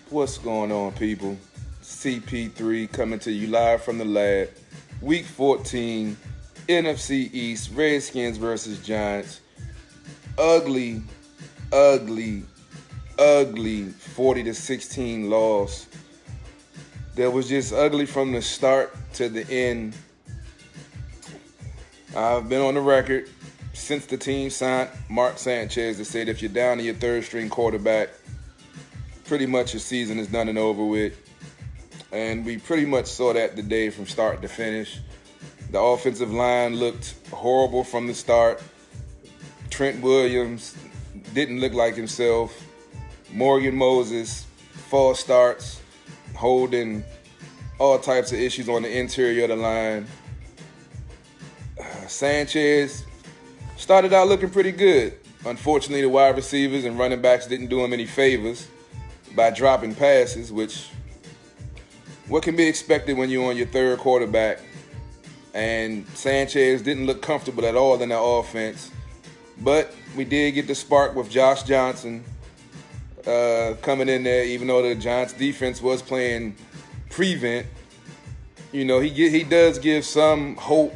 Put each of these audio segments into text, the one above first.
What's going on, people? CP3 coming to you live from the lab. Week 14, NFC East, Redskins versus Giants. Ugly, ugly, ugly 40-16 loss. That was just ugly from the start to the end. I've been on the record since the team signed Mark Sanchez that said if you're down to your third string quarterback, pretty much your season is done and over with. And we pretty much saw that today from start to finish. The offensive line looked horrible from the start. Trent Williams didn't look like himself. Morgan Moses, false starts, holding all types of issues on the interior of the line. Sanchez started out looking pretty good. Unfortunately, the wide receivers and running backs didn't do him any favors by dropping passes, which what can be expected when you're on your third quarterback. And Sanchez didn't look comfortable at all in the offense. But we did get the spark with Josh Johnson coming in there, even though the Giants defense was playing prevent. You know, he does give some hope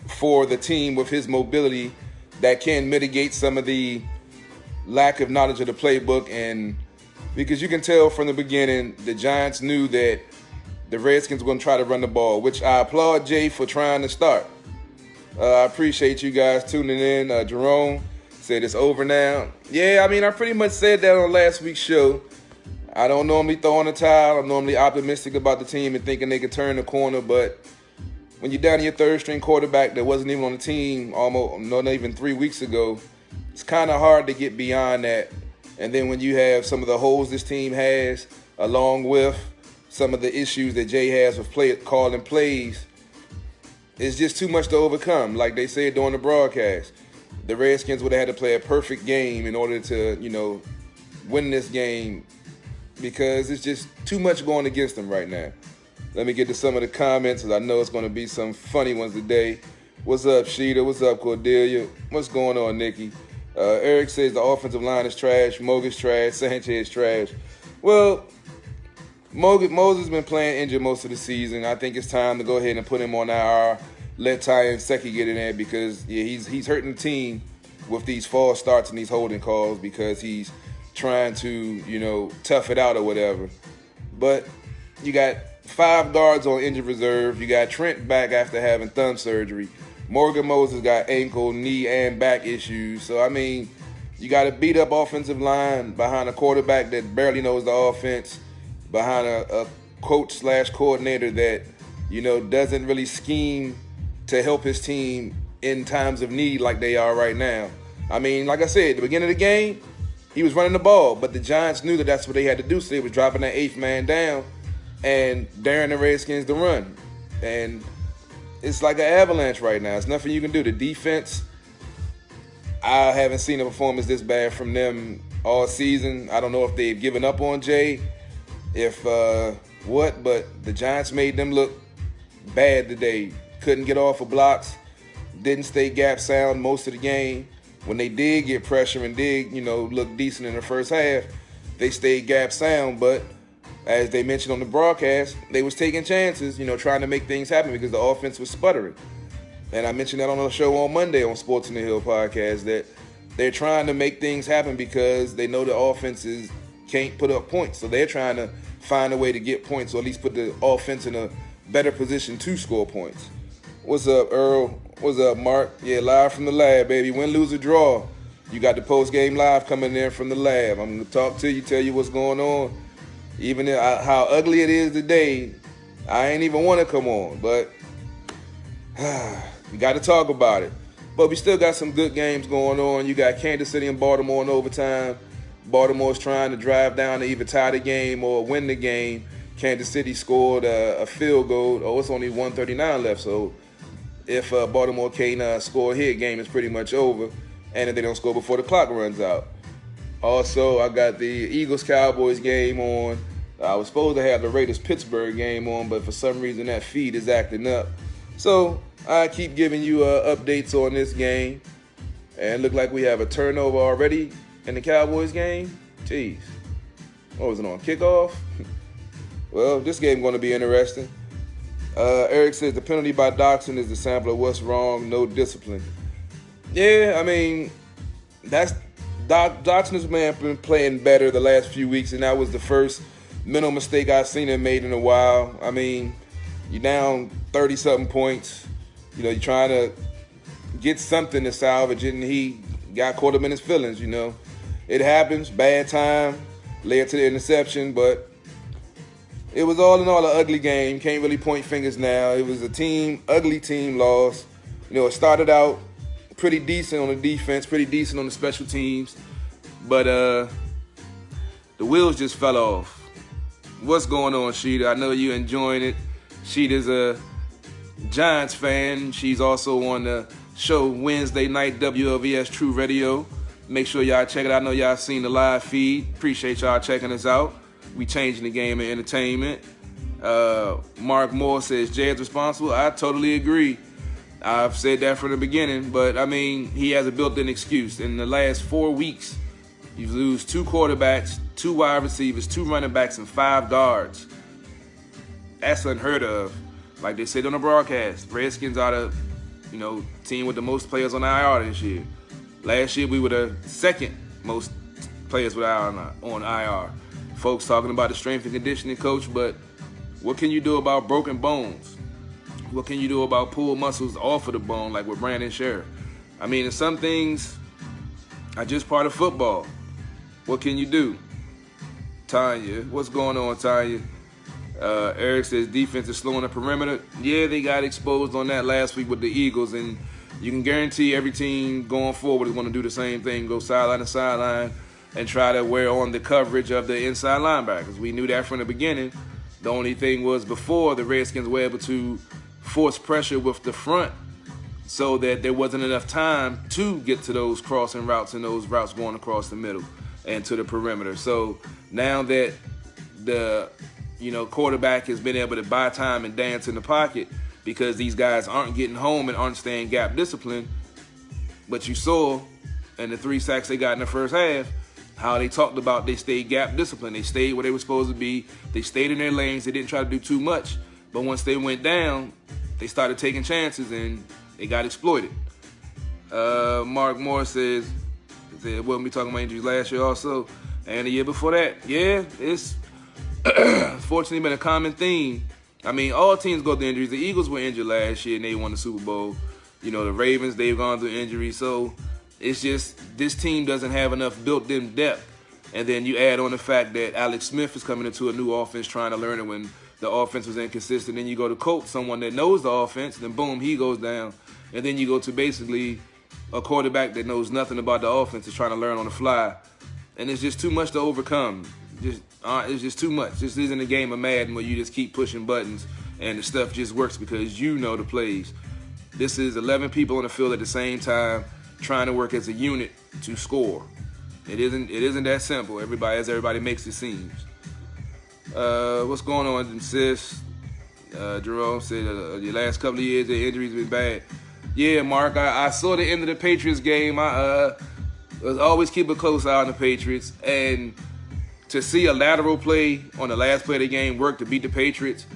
for the team with his mobility that can mitigate some of the lack of knowledge of the playbook. And because you can tell from the beginning, the Giants knew that the Redskins were going to try to run the ball, which I applaud Jay for trying to start. I appreciate you guys tuning in. Jerome said it's over now. Yeah, I mean, I pretty much said that on last week's show. I don't normally throw on the towel. I'm normally optimistic about the team and thinking they could turn the corner. But when you're down to your third string quarterback that wasn't even on the team almost not even 3 weeks ago, it's kind of hard to get beyond that. And then when you have some of the holes this team has, along with some of the issues that Jay has with calling plays, it's just too much to overcome. Like they said during the broadcast, the Redskins would have had to play a perfect game in order to, win this game, because it's just too much going against them right now. Let me get to some of the comments, because I know it's going to be some funny ones today. What's up, Sheeta? What's up, Cordelia? What's going on, Nikki? Eric says the offensive line is trash. Mogus trash. Sanchez trash. Well, Moses has been playing injured most of the season. I think it's time to go ahead and put him on IR. Let Ty and Secchi get in there, because he's hurting the team with these false starts and these holding calls, because he's trying to, tough it out or whatever. But you got 5 guards on injured reserve. You got Trent back after having thumb surgery. Morgan Moses got ankle, knee, and back issues. So, I mean, you got a beat-up offensive line behind a quarterback that barely knows the offense, behind a coach/coordinator that, doesn't really scheme to help his team in times of need like they are right now. I mean, like I said, at the beginning of the game, he was running the ball, but the Giants knew that that's what they had to do, so they was dropping that 8th man down and daring the Redskins to run. And it's like an avalanche right now. It's nothing you can do. The defense, I haven't seen a performance this bad from them all season. I don't know if they've given up on Jay, but the Giants made them look bad today. Couldn't get off of blocks, didn't stay gap sound most of the game. When they did get pressure and did, look decent in the first half, they stayed gap sound. But as they mentioned on the broadcast, they was taking chances, trying to make things happen because the offense was sputtering. And I mentioned that on the show on Monday on Sports on the Hill podcast, that they're trying to make things happen because they know the offenses can't put up points. So they're trying to find a way to get points, or at least put the offense in a better position to score points. What's up, Earl? What's up, Mark? Yeah, live from the lab, baby. Win, lose, or draw. You got the post-game live coming in from the lab. I'm going to talk to you, tell you what's going on. Even how ugly it is today, I ain't even want to come on. But we got to talk about it. But we still got some good games going on. You got Kansas City and Baltimore in overtime. Baltimore's trying to drive down to either tie the game or win the game. Kansas City scored a field goal. Oh, it's only 1:39 left, so if Baltimore can't score here, game is pretty much over. And if they don't score before the clock runs out. Also, I got the Eagles-Cowboys game on. I was supposed to have the Raiders-Pittsburgh game on, but for some reason that feed is acting up. So I keep giving you updates on this game. And it looked like we have a turnover already in the Cowboys game. Jeez. What was it on? Kickoff? Well, this game going to be interesting. Eric says the penalty by Doxson is the sample of what's wrong, no discipline. Yeah, I mean, that's Doxson's man been playing better the last few weeks, and that was the first mental mistake I've seen him made in a while. I mean, you're down 30-something points. You know, you're trying to get something to salvage it, and he got caught up in his feelings, you know. It happens, bad time, led to the interception, but it was all in all an ugly game. Can't really point fingers now. It was a ugly team loss. You know, it started out pretty decent on the defense, pretty decent on the special teams, but the wheels just fell off. What's going on, Sheeta? I know you're enjoying it. Sheeta's a Giants fan. She's also on the show Wednesday night, WLVS True Radio. Make sure y'all check it out. I know y'all seen the live feed. Appreciate y'all checking us out. We changing the game of entertainment. Mark Moore says Jed's responsible. I totally agree. I've said that from the beginning, but I mean, he has a built-in excuse. In the last 4 weeks, you lose 2 quarterbacks, 2 wide receivers, 2 running backs, and 5 guards. That's unheard of. Like they said on the broadcast, Redskins are the, team with the most players on IR this year. Last year, we were the second most players on IR. Folks talking about the strength and conditioning coach, but what can you do about broken bones? What can you do about pulled muscles off of the bone, like with Brandon Sheriff? I mean, some things are just part of football. What can you do? Tanya, what's going on, Tanya? Eric says defense is slow on the perimeter. Yeah, they got exposed on that last week with the Eagles, and you can guarantee every team going forward is going to do the same thing, go sideline to sideline, and try to wear on the coverage of the inside linebackers. We knew that from the beginning. The only thing was before the Redskins were able to force pressure with the front so that there wasn't enough time to get to those crossing routes and those routes going across the middle and to the perimeter. So now that the quarterback has been able to buy time and dance in the pocket because these guys aren't getting home and aren't staying gap disciplined, but you saw in the 3 sacks they got in the first half how they talked about they stayed gap disciplined. They stayed where they were supposed to be. They stayed in their lanes. They didn't try to do too much. But once they went down, they started taking chances and they got exploited. Mark Moore says, we'll be talking about injuries last year also and the year before that. Yeah, it's fortunately been a common theme. I mean, all teams go through injuries. The Eagles were injured last year and they won the Super Bowl. The Ravens, they've gone through injuries. So it's just this team doesn't have enough built-in depth. And then you add on the fact that Alex Smith is coming into a new offense trying to learn it when the offense was inconsistent. Then you go to coach someone that knows the offense, then boom, he goes down. And then you go to basically a quarterback that knows nothing about the offense is trying to learn on the fly. And it's just too much to overcome. It's just too much. This isn't a game of Madden where you just keep pushing buttons and the stuff just works because you know the plays. This is 11 people on the field at the same time trying to work as a unit to score. It isn't that simple. Everybody makes it seem. What's going on, sis? Jerome said the last couple of years the injuries been bad. Yeah, Mark, I saw the end of the Patriots game. I always keep a close eye on the Patriots, and to see a lateral play on the last play of the game work to beat the Patriots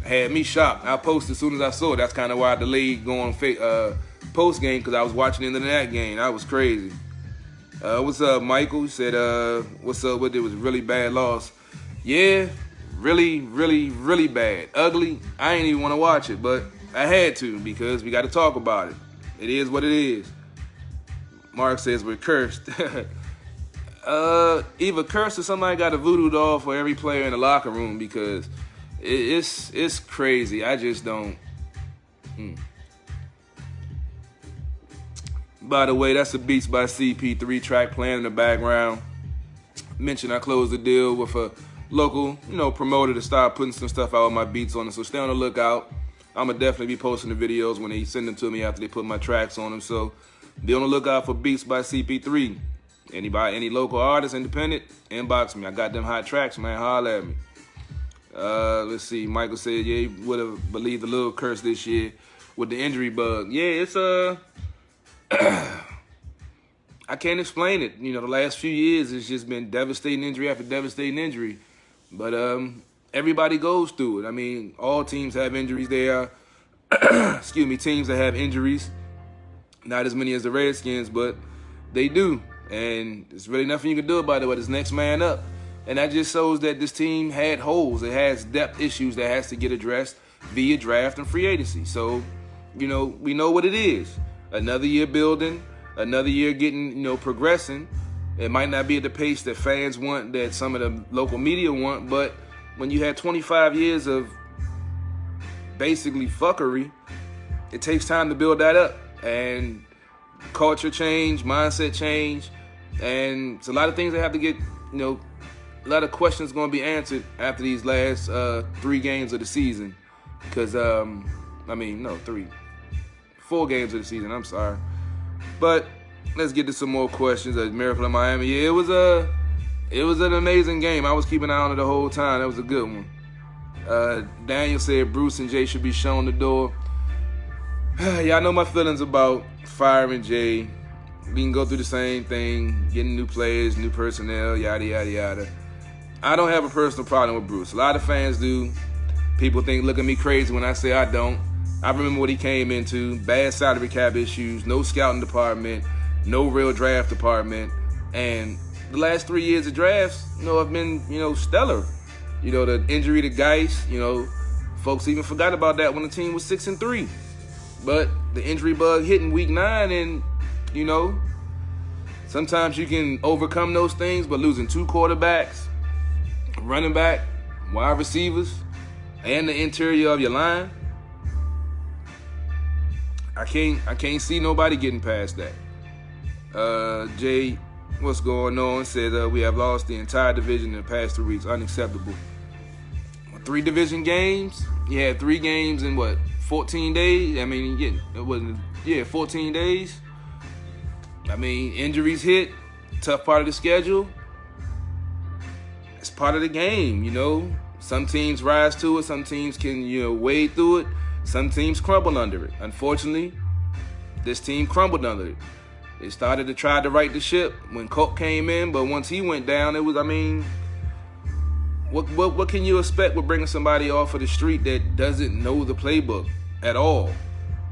had me shocked. I posted as soon as I saw it. That's kind of why I delayed going post game because I was watching the end of that game. That was crazy. What's up, Michael? He said, what's up with it? It was a really bad loss. Yeah, really, really, really bad. Ugly. I ain't even want to watch it, but I had to because we got to talk about it. It is what it is. Mark says we're cursed. Either cursed or somebody got a voodoo doll for every player in the locker room because it's crazy. I just don't. By the way, that's a Beats by CP3 track playing in the background. Mentioned I closed the deal with a local, promoter to start putting some stuff out with my beats on it. So stay on the lookout. I'm going to definitely be posting the videos when they send them to me after they put my tracks on them. So be on the lookout for Beats by CP3. Any local artist, independent, inbox me. I got them hot tracks, man. Holler at me. Let's see. Michael said, yeah, he would have believed a little curse this year with the injury bug. Yeah, it's I I can't explain it. The last few years it's just been devastating injury after devastating injury. But everybody goes through it. I mean, all teams have injuries. There are, excuse me, teams that have injuries. Not as many as the Redskins, but they do. And there's really nothing you can do about it but it's next man up. And that just shows that this team had holes. It has depth issues that has to get addressed via draft and free agency. So, we know what it is. Another year building, another year getting, progressing. It might not be at the pace that fans want, that some of the local media want, but when you had 25 years of basically fuckery, it takes time to build that up. And culture change, mindset change, and it's a lot of things that have to get, a lot of questions going to be answered after these last 3 games of the season. Because, 4 games of the season, I'm sorry. But let's get to some more questions. Miracle in Miami. Yeah, it was an amazing game. I was keeping an eye on it the whole time. That was a good one. Daniel said Bruce and Jay should be shown the door. Y'all know my feelings about firing Jay. We can go through the same thing, getting new players, new personnel, yada, yada, yada. I don't have a personal problem with Bruce. A lot of fans do. People look at me crazy when I say I don't. I remember what he came into, bad salary cap issues, no scouting department, no real draft department. And the last 3 years of drafts, have been, stellar. The injury to Geis, folks even forgot about that when the team was 6-3. But the injury bug hit in week 9 and, sometimes you can overcome those things, but losing 2 quarterbacks, running back, wide receivers, and the interior of your line, I can't see nobody getting past that. Jay, what's going on? Says we have lost the entire division in the past 3 weeks. Unacceptable. 3 division games. You had 3 games in 14 days? I mean, it wasn't. 14 days. I mean, injuries hit. Tough part of the schedule. It's part of the game, Some teams rise to it. Some teams can, wade through it. Some teams crumble under it. Unfortunately, this team crumbled under it. They started to try to right the ship when Coke came in, but once he went down, it was, what can you expect with bringing somebody off of the street that doesn't know the playbook at all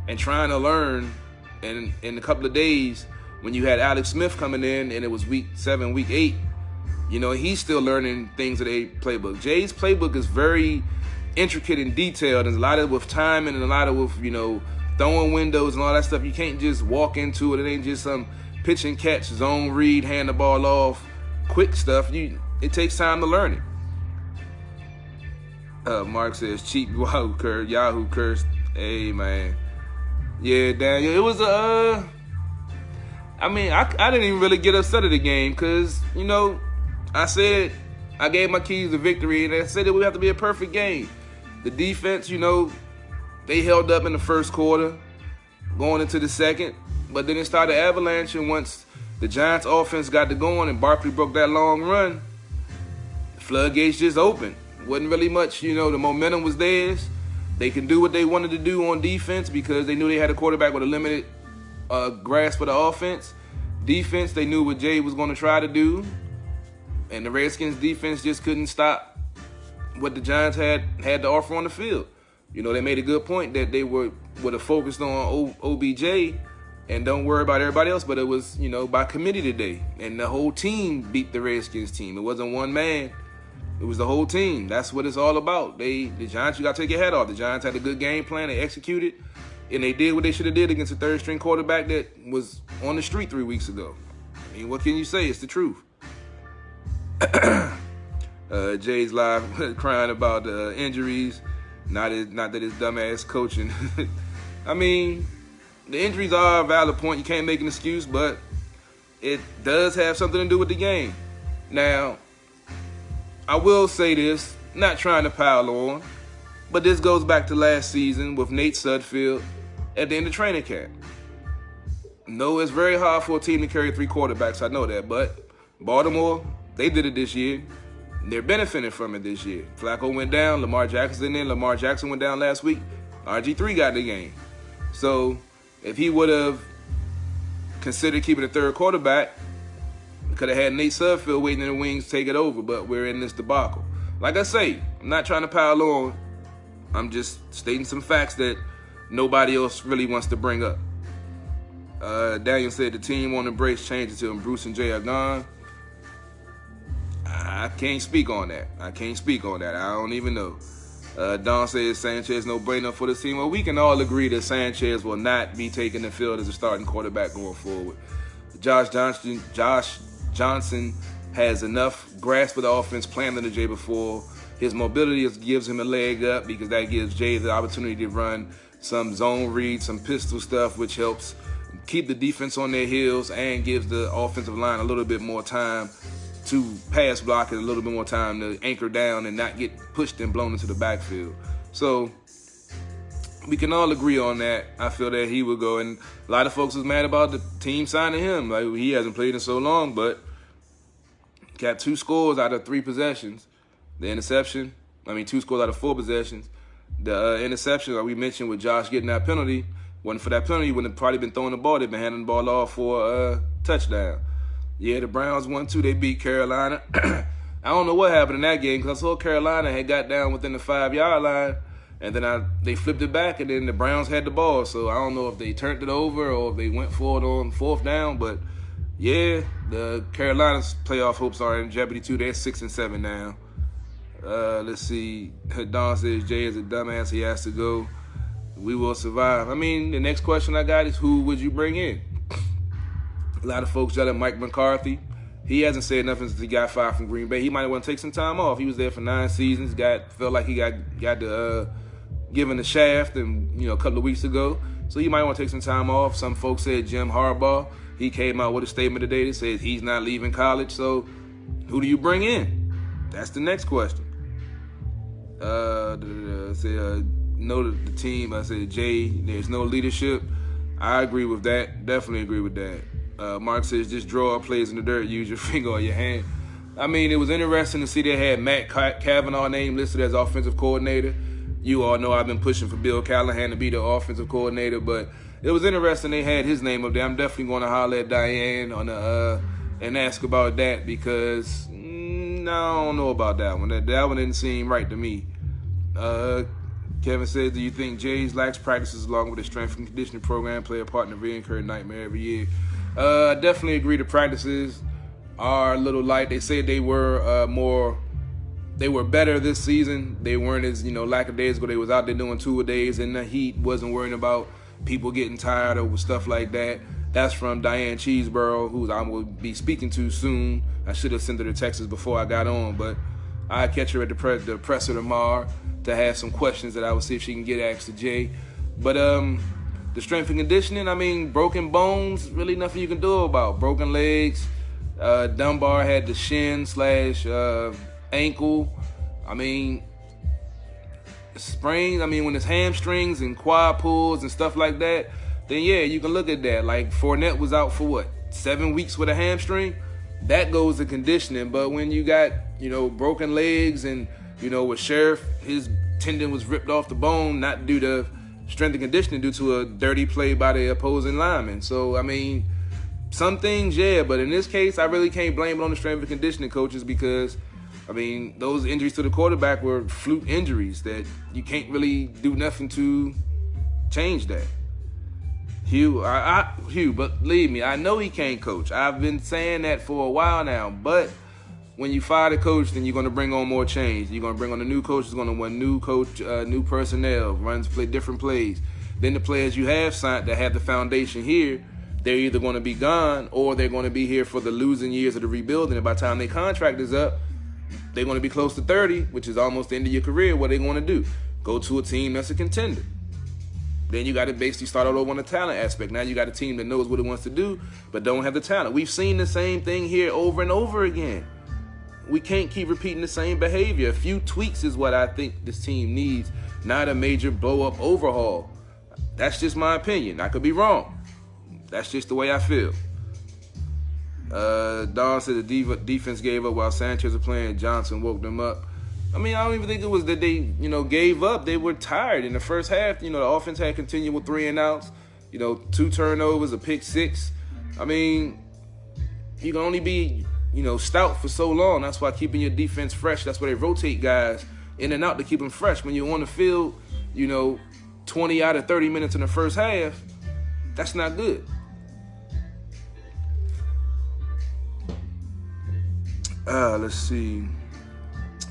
and trying to learn in a couple of days when you had Alex Smith coming in and it was week 7, week 8, he's still learning things of the playbook. Jay's playbook is very intricate and detailed. There's a lot of with timing and a lot of with, throwing windows and all that stuff. You can't just walk into it. It ain't just some pitch and catch, zone read, hand the ball off, quick stuff. It takes time to learn it. Mark says, cheap Yahoo cursed. Hey, man. Yeah, Daniel, it was I didn't even really get upset at the game because, I said I gave my keys to victory, and I said it would have to be a perfect game. The defense, they held up in the first quarter, going into the second, but then it started avalanching once the Giants' offense got to going and Barkley broke that long run. The floodgates just opened. Wasn't really much, the momentum was theirs. They can do what they wanted to do on defense because they knew they had a quarterback with a limited grasp of the offense. Defense, they knew what Jay was going to try to do. And the Redskins defense just couldn't stop what the Giants had to offer on the field. They made a good point that they would have focused on OBJ and don't worry about everybody else, but it was, by committee today. And the whole team beat the Redskins team. It wasn't one man. It was the whole team. That's what it's all about. The Giants, you got to take your head off. The Giants had a good game plan. They executed, and they did what they should have did against a third-string quarterback that was on the street 3 weeks ago. What can you say? It's the truth. Jay's live crying about injuries. Not that it's dumbass coaching. The injuries are a valid point. You can't make an excuse, but it does have something to do with the game. Now, I will say this, not trying to pile on, but this goes back to last season with Nate Sudfeld at the end of training camp. No, it's very hard for a team to carry 3 quarterbacks. I know that, but Baltimore, they did it this year. They're benefiting from it this year. Flacco went down, Lamar Jackson in. Lamar Jackson went down last week. RG3 got the game. So if he would have considered keeping a third quarterback. Could have had Nate Sudfeld waiting in the wings to take it over, but we're in this debacle. Like I say, I'm not trying to pile on. I'm just stating some facts that nobody else really wants to bring up. Daniel said the team won't embrace change until Bruce and Jay are gone. I can't speak on that. I don't even know. Don says Sanchez no brainer for the team. Well, we can all agree that Sanchez will not be taking the field as a starting quarterback going forward. Josh Johnson has enough grasp of the offense playing than the Jay before. His mobility gives him a leg up because that gives Jay the opportunity to run some zone reads, some pistol stuff, which helps keep the defense on their heels and gives the offensive line a little bit more time to pass block and a little bit more time to anchor down and not get pushed and blown into the backfield. So we can all agree on that. I feel that he will go. And a lot of folks was mad about the team signing him. Like, he hasn't played in so long, but got 2 scores out of 3 possessions. The interception, 2 scores out of 4 possessions. The interception, like we mentioned, with Josh getting that penalty, wasn't for that penalty, wouldn't have probably been throwing the ball. They've been handing the ball off for a touchdown. Yeah, the Browns won too. They beat Carolina. I don't know what happened in that game because I saw Carolina had got down within the 5-yard line, and then they flipped it back, and then the Browns had the ball. So I don't know if they turned it over or if they went for it on 4th down. But yeah, the Carolina's playoff hopes are in jeopardy too. They're 6-7 now. Let's see. Don says Jay is a dumbass. He has to go. We will survive. The next question I got is who would you bring in? A lot of folks yell at Mike McCarthy. He hasn't said nothing since he got fired from Green Bay. He might want to take some time off. He was there for 9 seasons. Felt like he got given the shaft and a couple of weeks ago. So he might want to take some time off. Some folks said Jim Harbaugh. He came out with a statement today that says he's not leaving college. So who do you bring in? That's the next question. No to the team. I said Jay, there's no leadership. I agree with that. Definitely agree with that. Mark says just draw plays in the dirt. Use your finger or your hand. It was interesting to see they had Matt Cavanaugh name listed as offensive coordinator. You all know I've been pushing for Bill Callahan to be the offensive coordinator, but it was interesting they had his name up there. I'm definitely going to holler at Diane on and ask about that because I don't know about that one. That one didn't seem right to me. Kevin says, do you think Jay's lax practices along with his strength and conditioning program play a part in the recurring nightmare every year? I definitely agree the practices are a little light. They said they were better this season. They weren't as, lackadaisical. They was out there doing 2-a-days in the heat, wasn't worrying about people getting tired or stuff like that. That's from Diane Cheeseborough, who I will be speaking to soon. I should have sent her to Texas before I got on, but I'll catch her at the presser tomorrow to have some questions that I will see if she can get asked to Jay. But the strength and conditioning, broken bones, really nothing you can do about. Broken legs, Dunbar had the shin / ankle. Sprains, when it's hamstrings and quad pulls and stuff like that, then yeah, you can look at that. Like Fournette was out for 7 weeks with a hamstring? That goes to conditioning. But when you got, broken legs and, with Sheriff, his tendon was ripped off the bone, not due to strength and conditioning, due to a dirty play by the opposing lineman. So, some things, yeah, but in this case, I really can't blame it on the strength and conditioning coaches because, those injuries to the quarterback were fluke injuries that you can't really do nothing to change that. Hugh, but believe me, I know he can't coach. I've been saying that for a while now, but when you fire the coach, then you're going to bring on more change. You're going to bring on a new coach. It's going to want new coach, new personnel, play different plays. Then the players you have signed that have the foundation here, they're either going to be gone or they're going to be here for the losing years of the rebuilding. And by the time their contract is up, they're going to be close to 30, which is almost the end of your career. What they're going to do? Go to a team that's a contender. Then you got to basically start all over on the talent aspect. Now you got a team that knows what it wants to do, but don't have the talent. We've seen the same thing here over and over again. We can't keep repeating the same behavior. A few tweaks is what I think this team needs, not a major blow-up overhaul. That's just my opinion. I could be wrong. That's just the way I feel. Don said the defense gave up while Sanchez was playing. Johnson woke them up. I don't even think it was that they, gave up. They were tired in the first half. The offense had continual 3-and-outs. 2 turnovers, a pick 6. I mean, you can only be, stout for so long. That's why keeping your defense fresh, that's why they rotate guys in and out to keep them fresh. When you're on the field, 20 out of 30 minutes in the first half, that's not good. Let's see.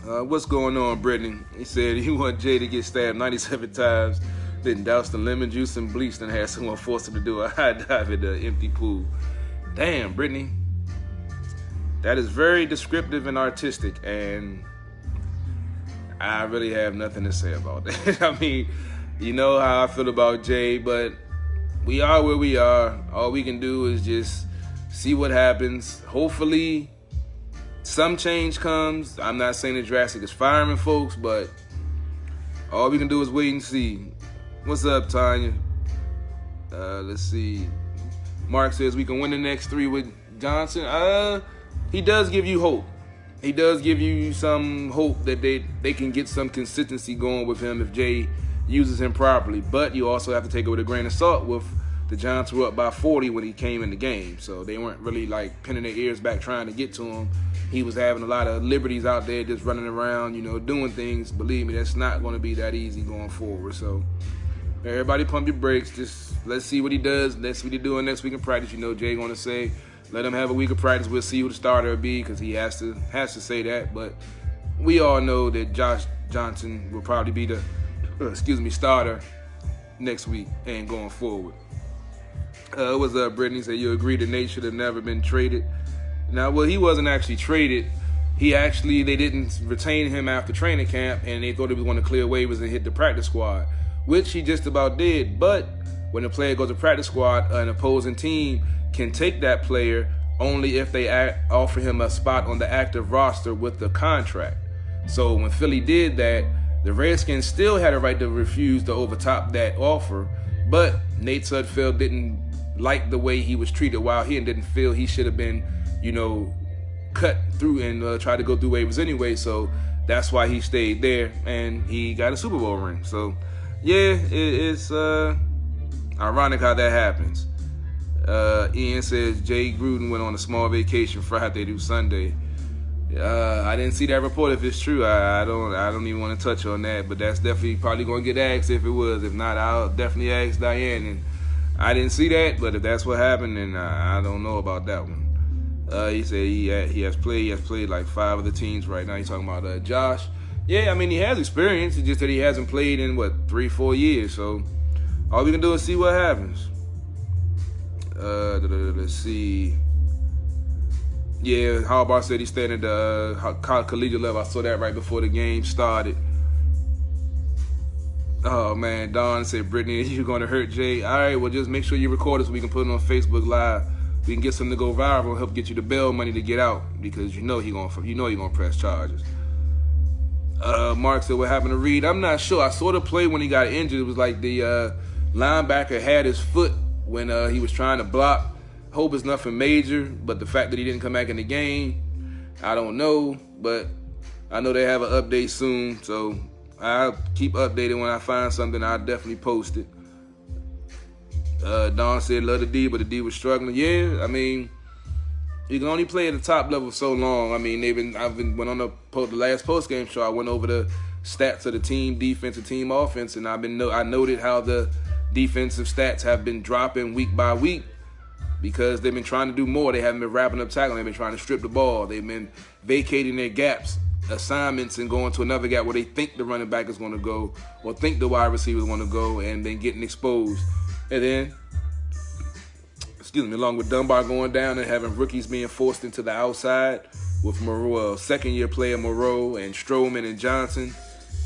What's going on, Brittany? He said he wanted Jay to get stabbed 97 times, then doused the lemon juice and bleach, then had someone force him to do a high dive in the empty pool. Damn, Brittany. That is very descriptive and artistic, and I really have nothing to say about that. I mean, you know how I feel about Jay, but we are where we are. All we can do is just see what happens. Hopefully, some change comes. I'm not saying it's drastic as firing folks, but all we can do is wait and see. What's up, Tanya? Let's see. Mark says we can win the next 3 with Johnson. He does give you hope. He does give you some hope that they can get some consistency going with him if Jay uses him properly. But you also have to take it with a grain of salt with the Giants were up by 40 when he came in the game. So they weren't really like pinning their ears back trying to get to him. He was having a lot of liberties out there just running around, doing things. Believe me, that's not going to be that easy going forward. So everybody pump your brakes. Just let's see what he does. Let's see what he's doing next week in practice. Jay going to say, let him have a week of practice. We'll see who the starter will be because he has to say that. But we all know that Josh Johnson will probably be the starter next week and going forward. What's up, Brittany? Said you agree that Nate should have never been traded. Now, well, he wasn't actually traded. They didn't retain him after training camp, and they thought he was going to clear waivers and hit the practice squad, which he just about did. But when a player goes to practice squad, an opposing team can take that player only if they offer him a spot on the active roster with the contract. So when Philly did that, the Redskins still had a right to refuse to overtop that offer, but Nate Sudfeld didn't like the way he was treated while he didn't feel he should have been, cut through and tried to go through waivers anyway. So that's why he stayed there and he got a Super Bowl ring. So yeah, it's ironic how that happens. Ian says Jay Gruden went on a small vacation Friday through Sunday. I didn't see that report. If it's true, I don't even want to touch on that. But that's definitely probably going to get asked if it was. If not, I'll definitely ask Diane. And I didn't see that, but if that's what happened, then I don't know about that one. He said he has played like 5 of the teams right now. He's talking about Josh. Yeah, I mean, he has experience. It's just that he hasn't played in 3-4 years. So all we can do is see what happens. Let's see. Yeah, Harbaugh said he's staying at the collegiate level. I saw that right before the game started. Oh, man. Don said, Brittany, you're going to hurt Jay. All right, well, just make sure you record it so we can put it on Facebook Live. We can get something to go viral and help get you the bail money to get out because you know he's gonna press charges. Mark said, what happened to Reed? I'm not sure. I saw the play when he got injured. It was like the linebacker had his foot when he was trying to block. Hope it's nothing major, but the fact that he didn't come back in the game, I don't know. But I know they have an update soon, so I'll keep updated when I find something. I'll definitely post it. Don said, love the D, but the D was struggling. Yeah, I mean, you can only play at the top level so long. I mean, went on the last post-game show. I went over the stats of the team, defense and team offense, and I noted how the defensive stats have been dropping week by week because they've been trying to do more. They haven't been wrapping up tackling. They've been trying to strip the ball. They've been vacating their gaps, assignments, and going to another gap where they think the running back is going to go or think the wide receiver is going to go, and then getting exposed. And then, along with Dunbar going down and having rookies being forced into the outside with Moreau, second-year player Moreau and Stroman and Johnson,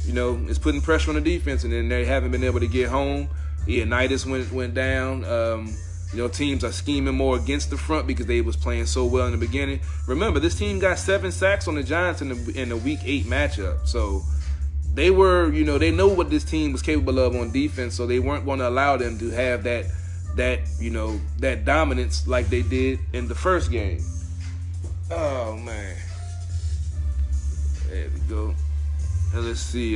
it's putting pressure on the defense, and then they haven't been able to get home. Ioannidis went down. Teams are scheming more against the front because they was playing so well in the beginning. Remember, this team got 7 sacks on the Giants in the Week 8 matchup. So they were, they know what this team was capable of on defense, so they weren't going to allow them to have that dominance like they did in the first game. Oh, man. There we go. And let's see.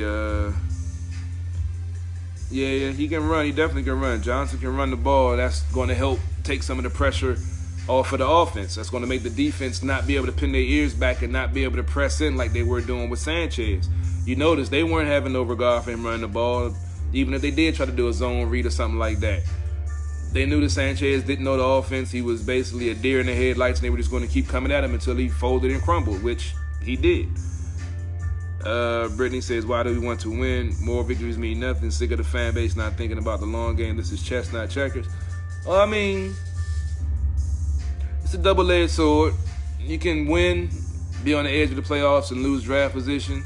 Yeah, he can run. He definitely can run. Johnson can run the ball. That's going to help take some of the pressure or for the offense. That's going to make the defense not be able to pin their ears back and not be able to press in like they were doing with Sanchez. You notice they weren't having no regard for him running the ball, even if they did try to do a zone read or something like that. They knew that Sanchez didn't know the offense. He was basically a deer in the headlights, and they were just going to keep coming at him until he folded and crumbled, which he did. Brittany says, why do we want to win? More victories mean nothing. Sick of the fan base not thinking about the long game. This is chess, not checkers. Well, I mean, it's a double-edged sword. You can win, be on the edge of the playoffs and lose draft position,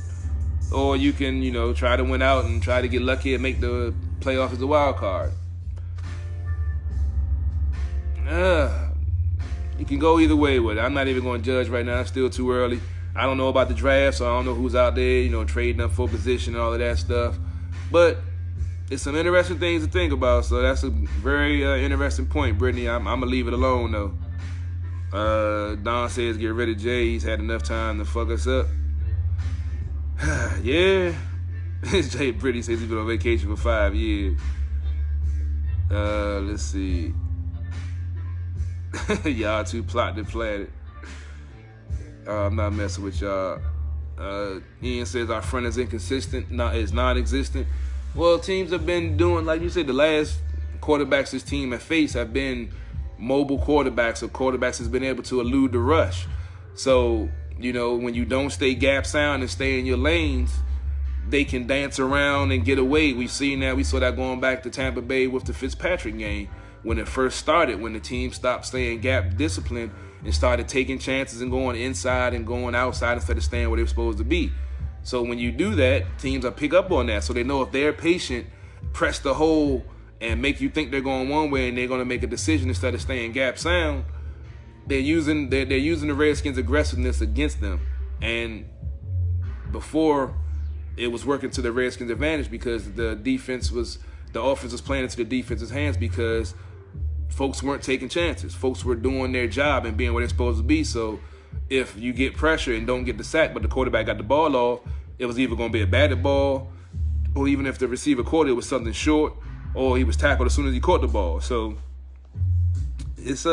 or you can, try to win out and try to get lucky and make the playoffs as a wild card. You can go either way with it. I'm not even going to judge right now. It's still too early. I don't know about the draft, so I don't know who's out there, trading up for position and all of that stuff. But it's some interesting things to think about, so that's a very interesting point, Brittany. I'm going to leave it alone, though. Don says, get rid of Jay. He's had enough time to fuck us up. Yeah. Jay Brittany says he's been on vacation for 5 years. Let's see. Y'all too plotting and planning. I'm not messing with y'all. Ian says our front is inconsistent, is non-existent. Well, teams have been doing, like you said, the last quarterbacks this team have faced have been mobile quarterbacks, or quarterbacks has been able to elude the rush. So, when you don't stay gap sound and stay in your lanes, they can dance around and get away. We've seen that. We saw that going back to Tampa Bay with the Fitzpatrick game when it first started, when the team stopped staying gap disciplined and started taking chances and going inside and going outside instead of staying where they're supposed to be. So when you do that, teams will pick up on that. So they know if they're patient, press the hole, and make you think they're going one way and they're going to make a decision instead of staying gap sound, they're using the Redskins' aggressiveness against them. And before, it was working to the Redskins' advantage because the offense was playing into the defense's hands because folks weren't taking chances. Folks were doing their job and being where they're supposed to be. So if you get pressure and don't get the sack, but the quarterback got the ball off, it was either going to be a batted ball, or even if the receiver caught it was something short, or he was tackled as soon as he caught the ball. So it's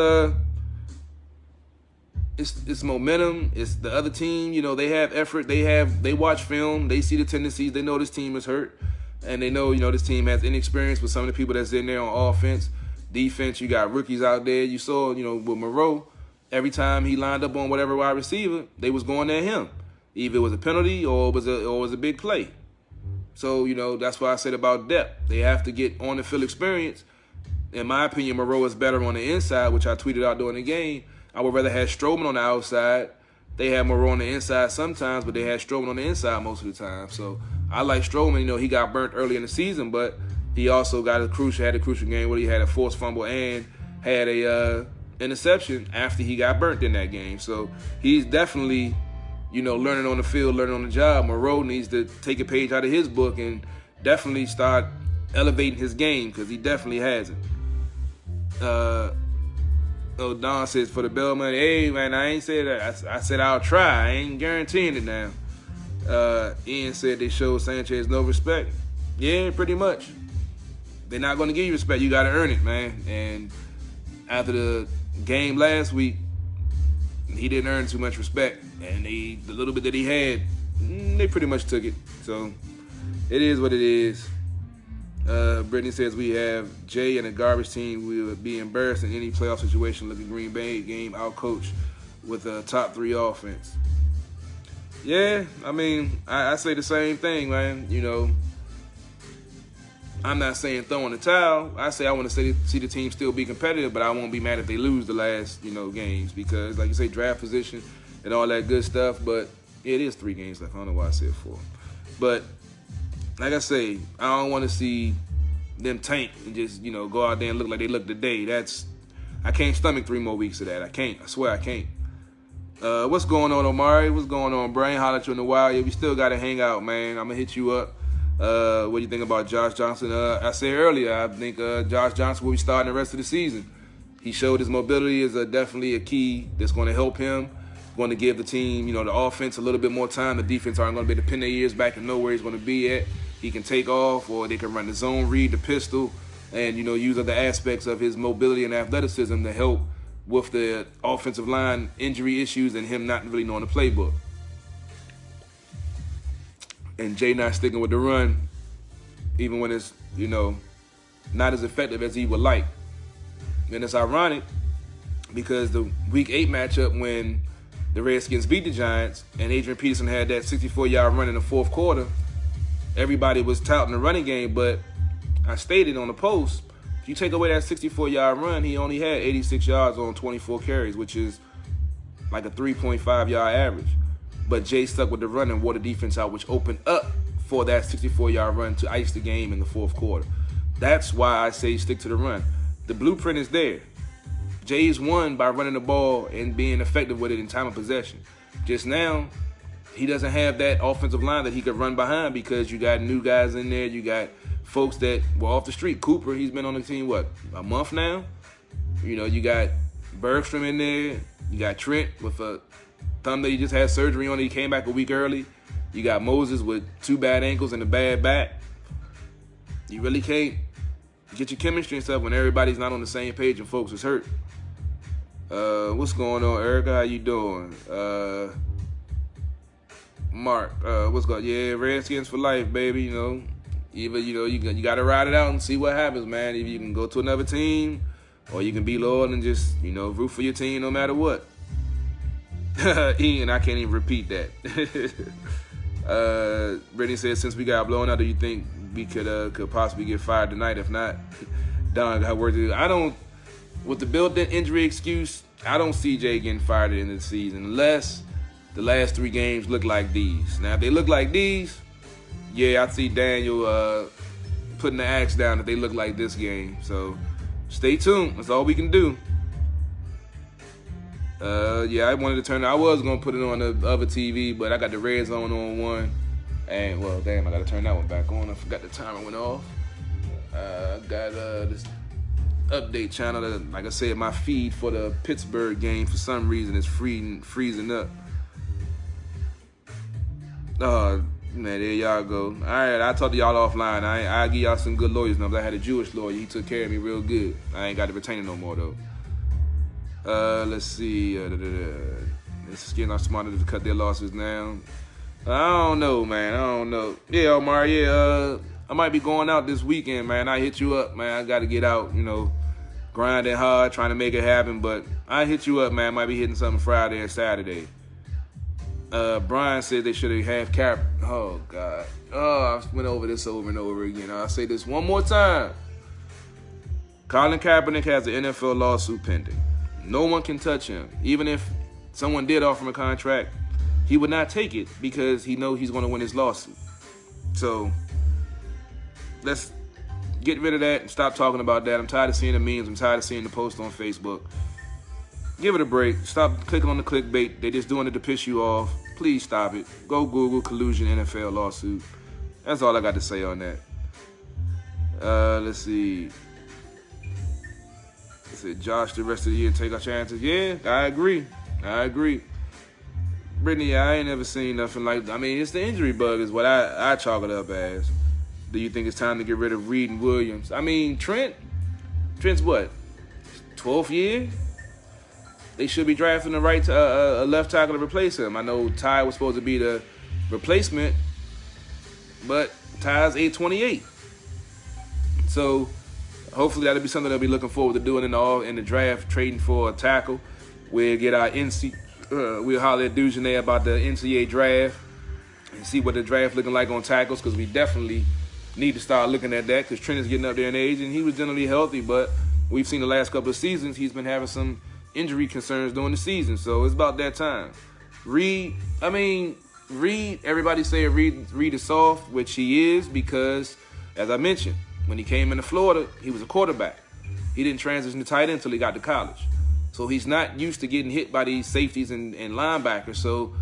momentum. It's the other team. They have effort. They watch film. They see the tendencies. They know this team is hurt, and they know this team has inexperience with some of the people that's in there on offense. Defense, you got rookies out there. You saw, with Moreau, every time he lined up on whatever wide receiver, they was going at him. Either it was a penalty or it was a big play. So, that's why I said about depth. They have to get on the field experience. In my opinion, Moreau is better on the inside, which I tweeted out during the game. I would rather have Strowman on the outside. They have Moreau on the inside sometimes, but they had Strowman on the inside most of the time. So I like Strowman. He got burnt early in the season, but he also had a crucial game where he had a forced fumble and had a interception after he got burnt in that game. So he's definitely, learning on the field, learning on the job. Moreau needs to take a page out of his book and definitely start elevating his game because he definitely hasn't. Don says, for the bell money, hey, man, I ain't said that. I said I'll try. I ain't guaranteeing it now. Ian said they showed Sanchez no respect. Yeah, pretty much. They're not going to give you respect. You got to earn it, man. And after the game last week, he didn't earn too much respect. And the little bit that he had, they pretty much took it. So it is what it is. Brittany says we have Jay and a garbage team. We would be embarrassed in any playoff situation. Look at Green Bay game out-coached with a top 3 offense. Yeah, I mean, I say the same thing, man. I'm not saying throwing the towel. I say I want to see the team still be competitive, but I won't be mad if they lose the last, games because, like you say, draft position and all that good stuff. But it is 3 games left. I don't know why I said 4. But like I say, I don't want to see them tank and just, go out there and look like they look today. I can't stomach 3 more weeks of that. I can't. I swear I can't. What's going on, Omari? What's going on, Brian? Holler at you in a while. Yeah, we still got to hang out, man. I'm going to hit you up. What do you think about Josh Johnson? I said earlier, I think Josh Johnson will be starting the rest of the season. He showed his mobility is definitely a key that's going to help him, going to give the team, the offense a little bit more time. The defense aren't going to be able to pin their ears back and know where he's going to be at. He can take off, or they can run the zone read, the pistol, and, use other aspects of his mobility and athleticism to help with the offensive line injury issues and him not really knowing the playbook. And Jay not sticking with the run, even when it's, not as effective as he would like. And it's ironic because the Week 8 matchup when the Redskins beat the Giants and Adrian Peterson had that 64-yard run in the fourth quarter, everybody was touting the running game, but I stated on the post, if you take away that 64-yard run, he only had 86 yards on 24 carries, which is like a 3.5-yard average. But Jay stuck with the run and wore the defense out, which opened up for that 64-yard run to ice the game in the fourth quarter. That's why I say stick to the run. The blueprint is there. Jay's won by running the ball and being effective with it in time of possession. Just now, he doesn't have that offensive line that he could run behind because you got new guys in there. You got folks that were off the street. Cooper, he's been on the team, a month now? You got Bergstrom in there. You got Trent with a thumb that he just had surgery on. He came back a week early. You got Moses with 2 bad ankles and a bad back. You really can't get your chemistry and stuff when everybody's not on the same page and folks is hurt. What's going on, Erica? How you doing? Mark, what's going on? Yeah, Redskins for life, baby. Either, you got to ride it out and see what happens, man. If you can go to another team or you can be loyal and just, root for your team no matter what. Ian, I can't even repeat that. Brittany says, since we got blown out, do you think we could possibly get fired tonight? If not, Don got work to do. With the built-in injury excuse, I don't see Jay getting fired at the end of the season unless the last 3 games look like these. Now, if they look like these, yeah, I see Daniel putting the axe down if they look like this game. So stay tuned. That's all we can do. Yeah, I wanted to turn it. I was going to put it on the other TV, but I got the Red Zone on one. And, well, damn, I got to turn that one back on. I forgot the timer went off. I got this update channel that, like I said, my feed for the Pittsburgh game for some reason is freezing up. Man, there y'all go. All right, I'll talk to y'all offline. I'll give y'all some good lawyers numbers. I had a Jewish lawyer. He took care of me real good. I ain't got to retain it no more, though. Let's see. It's getting our smarter to cut their losses now. I don't know, man. I don't know. Yeah, Omar, yeah, I might be going out this weekend, man. I hit you up, man. I got to get out, grinding hard, trying to make it happen. But I hit you up, man. Might be hitting something Friday or Saturday. Brian said they should have Cap. Oh, God. Oh, I went over this over and over again. I'll say this one more time. Colin Kaepernick has an NFL lawsuit pending. No one can touch him. Even if someone did offer him a contract, he would not take it because he knows he's going to win his lawsuit. So let's get rid of that and stop talking about that. I'm tired of seeing the memes. I'm tired of seeing the posts on Facebook. Give it a break. Stop clicking on the clickbait. They're just doing it to piss you off. Please stop it. Go Google collusion NFL lawsuit. That's all I got to say on that. Let's see. I said, Josh, the rest of the year, take our chances. Yeah, I agree. Brittany, I ain't never seen nothing like. It's the injury bug is what I chalk it up as. Do you think it's time to get rid of Reed and Williams? Trent's what? 12th year? They should be drafting a left tackle to replace him. I know Ty was supposed to be the replacement, but Ty's 828. So hopefully that'll be something they'll be looking forward to doing in the draft, trading for a tackle. We'll get our we'll holler at Dujanet about the NCAA draft and see what the draft looking like on tackles, because we definitely need to start looking at that, because Trent is getting up there in age and he was generally healthy, but we've seen the last couple of seasons he's been having some injury concerns during the season, so it's about that time. Reed, everybody say Reed is soft, which he is, because, as I mentioned, when he came into Florida, he was a quarterback. He didn't transition to tight end until he got to college. So he's not used to getting hit by these safeties and linebackers. So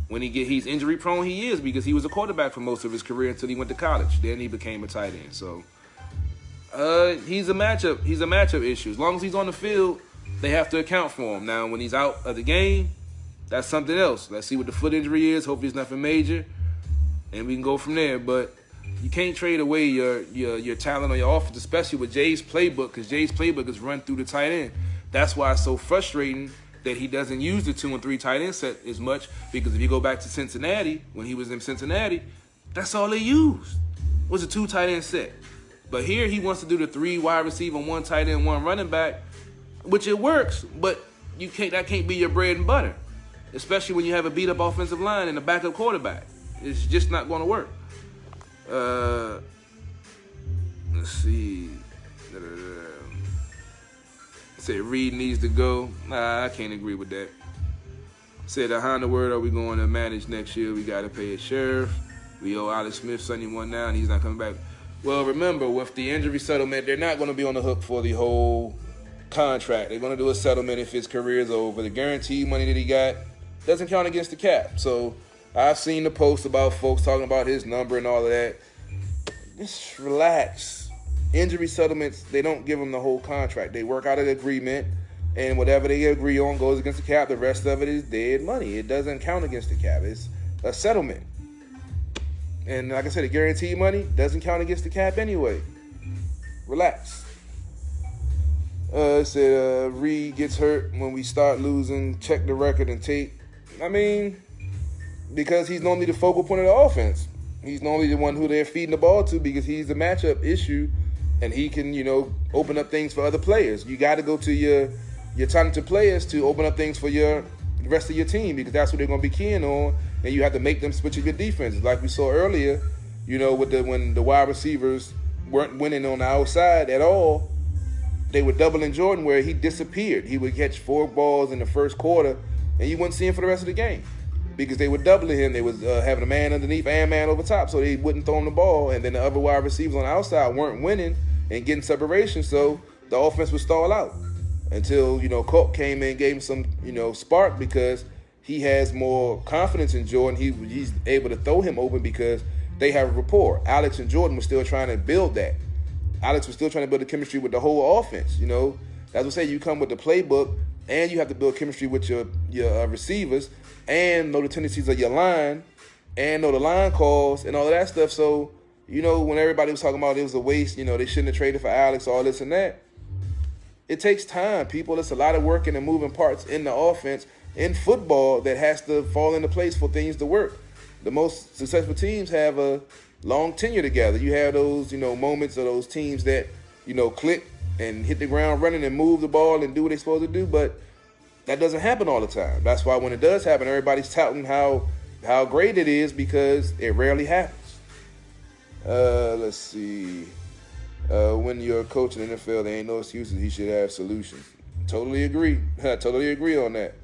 when he's injury prone, he is, because he was a quarterback for most of his career until he went to college. Then he became a tight end. So he's a matchup issue. As long as he's on the field, they have to account for him. Now, when he's out of the game, that's something else. Let's see what the foot injury is. Hopefully it's nothing major, and we can go from there. But you can't trade away your talent on your offense, especially with Jay's playbook, because Jay's playbook is run through the tight end. That's why it's so frustrating that he doesn't use the 2 and 3 tight end set as much, because if you go back to Cincinnati, when he was in Cincinnati, that's all they used was a 2 tight end set. But here he wants to do the 3 wide receiver, 1 tight end, 1 running back, which it works, but that can't be your bread and butter, especially when you have a beat-up offensive line and a backup quarterback. It's just not going to work. Let's see. Said Reed needs to go. Nah, I can't agree with that. Said, how in the world are we going to manage next year? We got to pay a sheriff. We owe Alex Smith $71 now, and he's not coming back. Well, remember, with the injury settlement, they're not going to be on the hook for the whole contract. They're going to do a settlement if his career is over. The guaranteed money that he got doesn't count against the cap. So I've seen the posts about folks talking about his number and all of that. Just relax. Injury settlements, they don't give them the whole contract. They work out an agreement, and whatever they agree on goes against the cap. The rest of it is dead money. It doesn't count against the cap. It's a settlement. And like I said, the guaranteed money doesn't count against the cap anyway. Relax. It said Reed gets hurt when we start losing. Check the record and tape. I mean, because he's normally the focal point of the offense. He's normally the one who they're feeding the ball to because he's the matchup issue, and he can, open up things for other players. You got to go to your talented players to open up things for the rest of your team, because that's what they're going to be keying on, and you have to make them switch up your defenses. Like we saw earlier, when the wide receivers weren't winning on the outside at all, they were doubling Jordan where he disappeared. He would catch 4 balls in the first quarter, and you wouldn't see him for the rest of the game because they were doubling him. They was having a man underneath and man over top, so they wouldn't throw him the ball, and then the other wide receivers on the outside weren't winning and getting separation, so the offense would stall out until, Colt came in and gave him some, spark, because he has more confidence in Jordan. He's able to throw him open because they have a rapport. Alex and Jordan were still trying to build that. Alex was still trying to build the chemistry with the whole offense, That's what I say, you come with the playbook, and you have to build chemistry with your receivers, and know the tendencies of your line, and know the line calls, and all of that stuff. So, when everybody was talking about it was a waste, they shouldn't have traded for Alex, all this and that. It takes time, people. It's a lot of work and moving parts in the offense, in football, that has to fall into place for things to work. The most successful teams have a long tenure together. You have those, moments of those teams that, click and hit the ground running and move the ball and do what they're supposed to do, but that doesn't happen all the time. That's why when it does happen, everybody's touting how great it is, because it rarely happens. Let's see. When you're a coach in the NFL, there ain't no excuses. He should have solutions. Totally agree. I totally agree on that.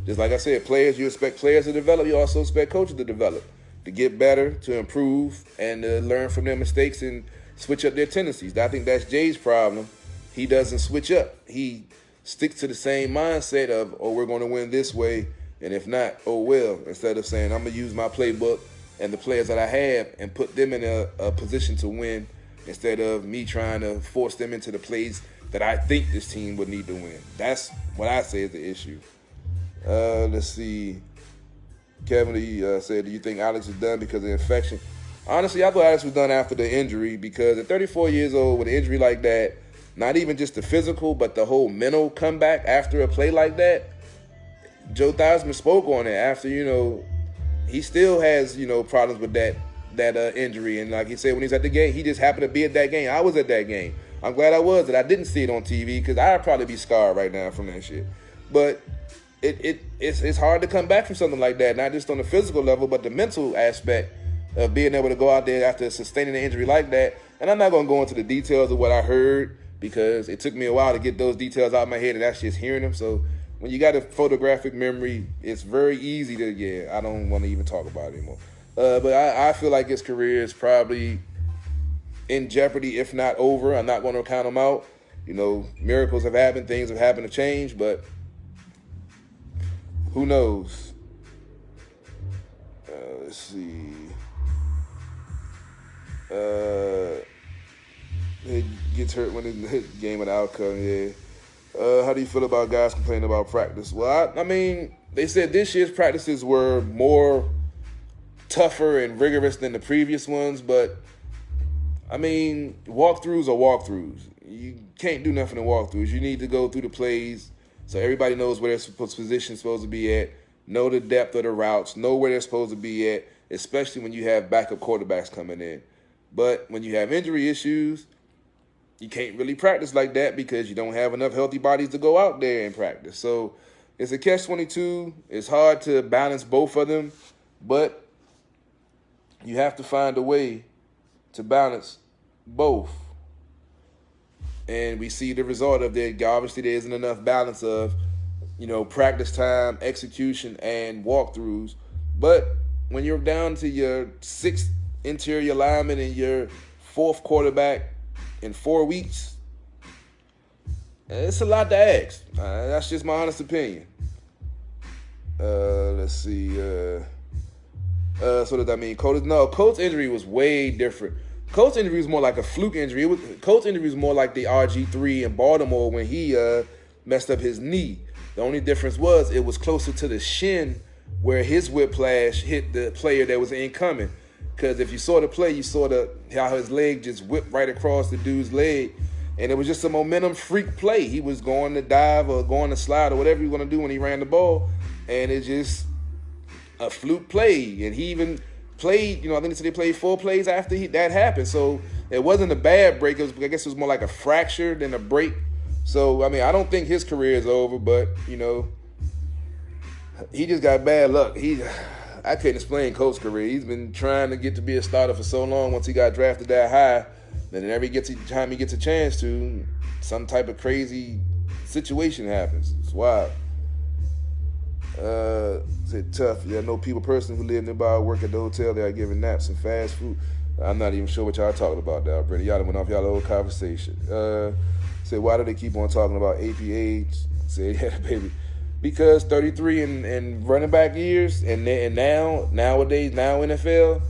Just like I said, you expect players to develop. You also expect coaches to develop, to get better, to improve, and to learn from their mistakes and switch up their tendencies. I think that's Jay's problem. He doesn't switch up. He sticks to the same mindset of, we're going to win this way, and if not, oh well, instead of saying, I'm going to use my playbook and the players that I have and put them in a position to win, instead of me trying to force them into the plays that I think this team would need to win. That's what I say is the issue. Let's see. Kevin said, do you think Alex is done because of infection? Honestly, I thought Alex was done after the injury, because at 34 years old with an injury like that, not even just the physical, but the whole mental comeback after a play like that, Joe Theismann spoke on it after, he still has, problems with that injury. And like he said, when he's at the game, he just happened to be at that game. I was at that game. I'm glad I was, that I didn't see it on TV, because I'd probably be scarred right now from that shit. But it's hard to come back from something like that, not just on the physical level, but the mental aspect of being able to go out there after sustaining an injury like that. And I'm not going to go into the details of what I heard, because it took me a while to get those details out of my head and actually just hearing them. So when you got a photographic memory, it's very easy to, I don't want to even talk about it anymore. But I feel like his career is probably in jeopardy, if not over. I'm not going to count him out. Miracles have happened, things have happened to change, but who knows? Let's see. It gets hurt when it game with the outcome, yeah. How do you feel about guys complaining about practice? Well, I mean, they said this year's practices were more tougher and rigorous than the previous ones, but, I mean, walkthroughs are walkthroughs. You can't do nothing in walkthroughs. You need to go through the plays So everybody knows where their position is supposed to be at, know the depth of the routes, know where they're supposed to be at, especially when you have backup quarterbacks coming in. But when you have injury issues, you can't really practice like that because you don't have enough healthy bodies to go out there and practice. So it's a catch-22. It's hard to balance both of them, but you have to find a way to balance both. And we see the result of that. Obviously, there isn't enough balance of, practice time, execution, and walkthroughs. But when you're down to your sixth interior lineman and your fourth quarterback in 4 weeks, it's a lot to ask. That's just my honest opinion. Let's see. So does that mean Colt's injury was way different. Colt's injury was more like a fluke injury. Colt's injury was more like the RG3 in Baltimore when he messed up his knee. The only difference was it was closer to the shin where his whiplash hit the player that was incoming. Because if you saw the play, you saw how his leg just whipped right across the dude's leg. And it was just a momentum freak play. He was going to dive or going to slide or whatever he was going to do when he ran the ball. And it's just a fluke play. And he even played, I think they said they played 4 plays after that happened. So it wasn't a bad break. I guess it was more like a fracture than a break. So, I don't think his career is over, but, he just got bad luck. I couldn't explain Colt's career. He's been trying to get to be a starter for so long once he got drafted that high. And then every time he gets a chance to, some type of crazy situation happens. It's wild. It's tough. Yeah, I know people personally who live nearby work at the hotel. They are giving naps and fast food. I'm not even sure what y'all talking about now, Brady. Y'all went off y'all old conversation. Say, why do they keep on talking about AP age? Say, yeah, baby. Because 33 and running back years, and nowadays NFL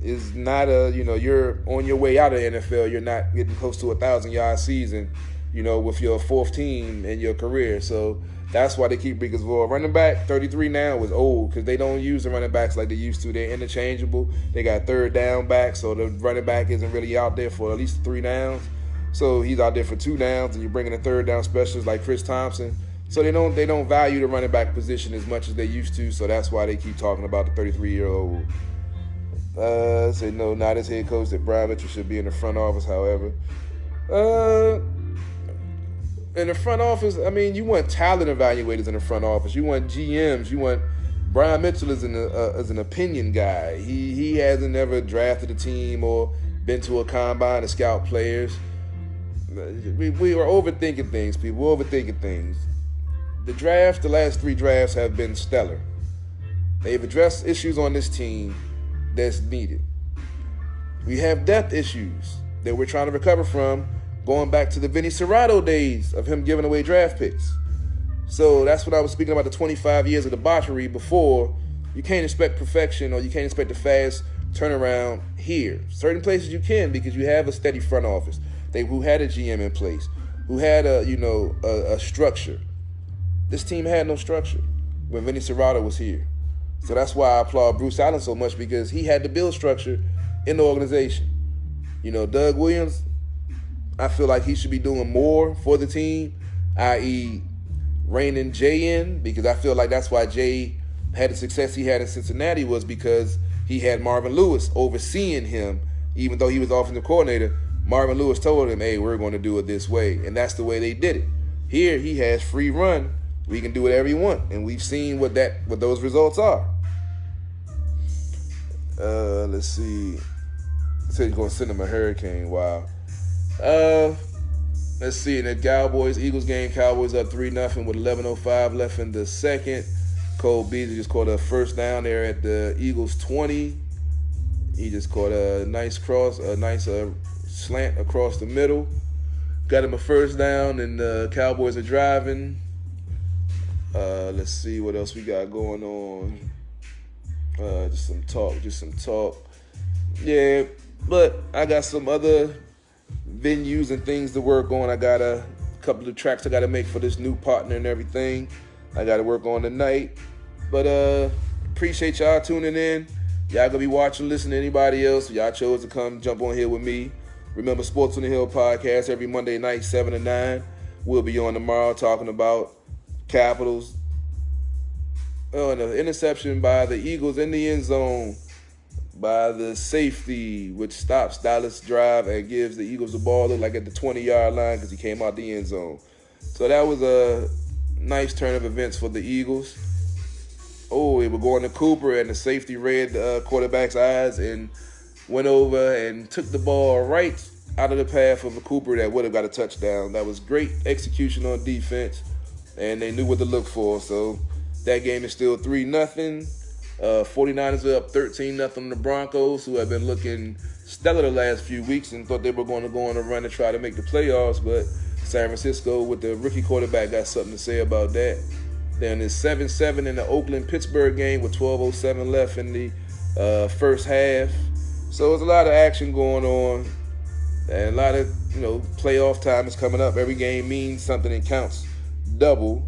is not you're on your way out of NFL. You're not getting close to 1,000-yard season, with your fourth team in your career. So that's why they keep because running back 33 now is old because they don't use the running backs like they used to. They're interchangeable. They got third down back, so the running back isn't really out there for at least 3 downs. So he's out there for 2 downs, and you're bringing a third down specialist like Chris Thompson. So they don't value the running back position as much as they used to. So that's why they keep talking about the 33-year-old. Say no, not as head coach. That Brian Mitchell should be in the front office. However, in the front office, you want talent evaluators in the front office. You want GMs. You want Brian Mitchell as an opinion guy. He hasn't ever drafted a team or been to a combine to scout players. We are overthinking things, people. We're overthinking things. The last 3 drafts have been stellar. They've addressed issues on this team that's needed. We have depth issues that we're trying to recover from, going back to the Vinny Serrato days of him giving away draft picks. So that's what I was speaking about, the 25 years of debauchery before. You can't expect perfection or you can't expect a fast turnaround here. Certain places you can because you have a steady front office. Who had a GM in place, who had a structure. This team had no structure when Vinny Serrato was here. So that's why I applaud Bruce Allen so much because he had to build structure in the organization. Doug Williams, I feel like he should be doing more for the team, i.e. reining Jay in, because I feel like that's why Jay had the success he had in Cincinnati was because he had Marvin Lewis overseeing him, even though he was offensive coordinator. Marvin Lewis told him, hey, we're going to do it this way. And that's the way they did it. Here, he has free run. We can do whatever we want. And we've seen what those results are. Let's see. It said he's going to send him a hurricane. Wow. Let's see. In the Cowboys-Eagles game, Cowboys up 3-0 with 11:05 left in the second. Cole Beasley just caught a first down there at the Eagles 20. He just caught a nice slant across the middle. Got him a first down, and the Cowboys are driving. Let's see what else we got going on. Just some talk. Yeah, but I got some other venues and things to work on. I got a couple of tracks I got to make for this new partner and everything. I got to work on tonight. But appreciate y'all tuning in. Y'all gonna be watching, listening to anybody else. Y'all chose to come jump on here with me. Remember, Sports on the Hill podcast every Monday night, 7 to 9. We'll be on tomorrow talking about Capitals. Oh, and an interception by the Eagles in the end zone by the safety, which stops Dallas' drive and gives the Eagles the ball, look like at the 20-yard line because he came out the end zone. So that was a nice turn of events for the Eagles. Oh, it was going to Cooper, and the safety read the quarterback's eyes and went over and took the ball right out of the path of a Cooper that would have got a touchdown. That was great execution on defense, and they knew what to look for. So that game is still 3-0. 49ers are up 13-0 on the Broncos, who have been looking stellar the last few weeks and thought they were going to go on a run to try to make the playoffs, but San Francisco with the rookie quarterback got something to say about that. Then it's 7-7 in the Oakland-Pittsburgh game with 12:07 left in the first half. So there's a lot of action going on, and a lot of playoff time is coming up. Every game means something and counts double.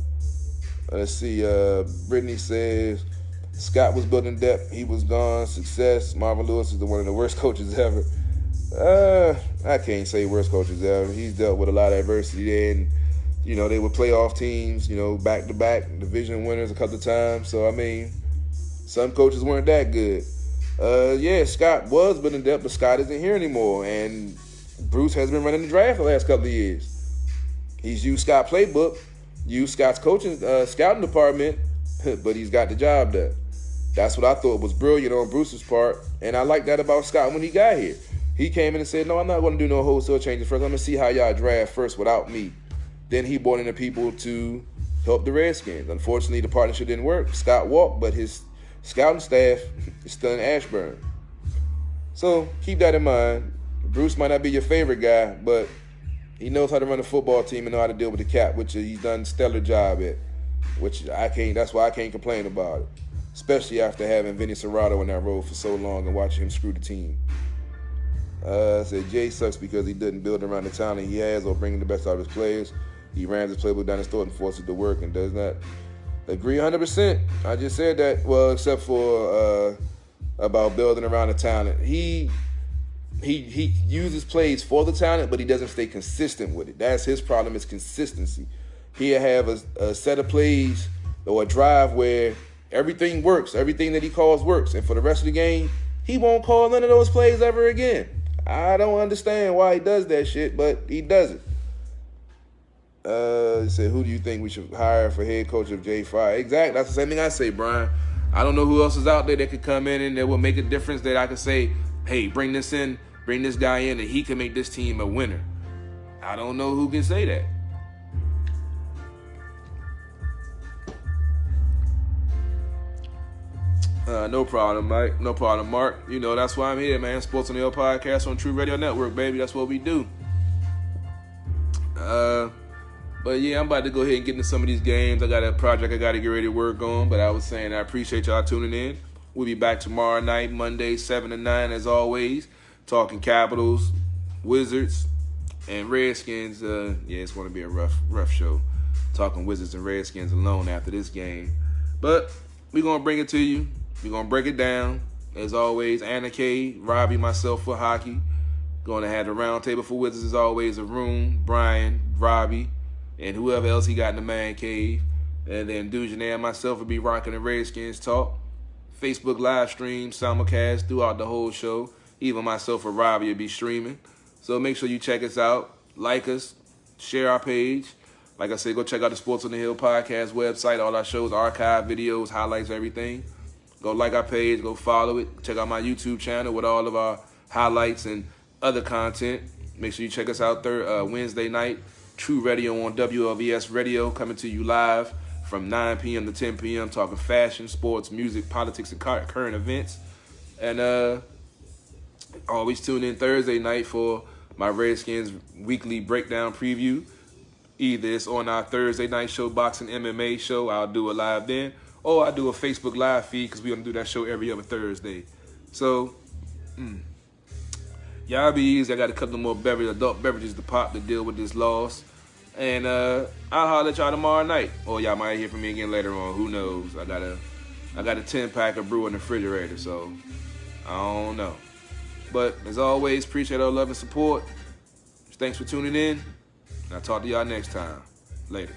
Let's see. Brittany says Scott was building depth. He was gone. Success. Marvin Lewis is one of the worst coaches ever. I can't say worst coaches ever. He's dealt with a lot of adversity there, and they were playoff teams, back-to-back division winners a couple of times. So, I mean, some coaches weren't that good. Scott was building depth, but Scott isn't here anymore. And Bruce has been running the draft the last couple of years. He's used Scott's playbook, used Scott's coaching, scouting department, but he's got the job done. That's what I thought was brilliant on Bruce's part, and I like that about Scott when he got here. He came in and said, no, I'm not going to do no wholesale changes first. I'm going to see how y'all draft first without me. Then he brought in the people to help the Redskins. Unfortunately, the partnership didn't work. Scott walked, but his scouting staff is still in Ashburn. So keep that in mind. Bruce might not be your favorite guy, but he knows how to run a football team and know how to deal with the cap, which he's done a stellar job at, which I can't. That's why I can't complain about it, especially after having Vinny Serrato in that role for so long and watching him screw the team. Said Jay sucks because he didn't build around the talent he has or bringing the best out of his players. He ran his playbook down his throat and forced it to work and does not agree 100%. I just said that, well, except for about building around the talent. He uses plays for the talent, but he doesn't stay consistent with it. That's his problem, is consistency. He'll have a set of plays or a drive where everything works, everything that he calls works, and for the rest of the game, he won't call none of those plays ever again. I don't understand why he does that shit, but he does it. He said, who do you think we should hire for head coach of J5? Exactly. That's the same thing I say, Brian. I don't know who else is out there that could come in and that will make a difference, that I could say, hey, bring this guy in, and he can make this team a winner. I don't know who can say that. No problem, Mike. No problem, Mark. That's why I'm here, man. Sports on the Hill podcast on True Radio Network, baby. That's what we do. But yeah, I'm about to go ahead and get into some of these games. I got a project I got to get ready to work on, but I was saying I appreciate y'all tuning in. We'll be back tomorrow night, Monday, 7 to 9, as always, talking Capitals, Wizards, and Redskins. It's going to be a rough show, talking Wizards and Redskins alone after this game. But we're going to bring it to you. We're going to break it down. As always, Anna K, Robbie, myself for hockey. Going to have the round table for Wizards as always, Arun, Brian, Robbie, and whoever else he got in the man cave. And then Dujanay and myself will be rocking the Redskins talk. Facebook live stream, simulcast throughout the whole show. Even myself or Robbie will be streaming. So make sure you check us out, like us, share our page. Like I said, go check out the Sports on the Hill podcast website. All our shows, archive videos, highlights, everything. Go like our page, go follow it. Check out my YouTube channel with all of our highlights and other content. Make sure you check us out Wednesday night, True Radio on WLVS Radio, coming to you live from 9 p.m. to 10 p.m., talking fashion, sports, music, politics, and current events. And always tune in Thursday night for my Redskins weekly breakdown preview. Either it's on our Thursday night show, Boxing MMA show, I'll do it live then, or I do a Facebook live feed because we're going to do that show every other Thursday. So, y'all be easy. I got a couple more adult beverages to pop to deal with this loss. And I'll holler at y'all tomorrow night. Or y'all might hear from me again later on. Who knows? I got a 10-pack of brew in the refrigerator, so I don't know. But as always, appreciate all love and support. Thanks for tuning in. And I'll talk to y'all next time. Later.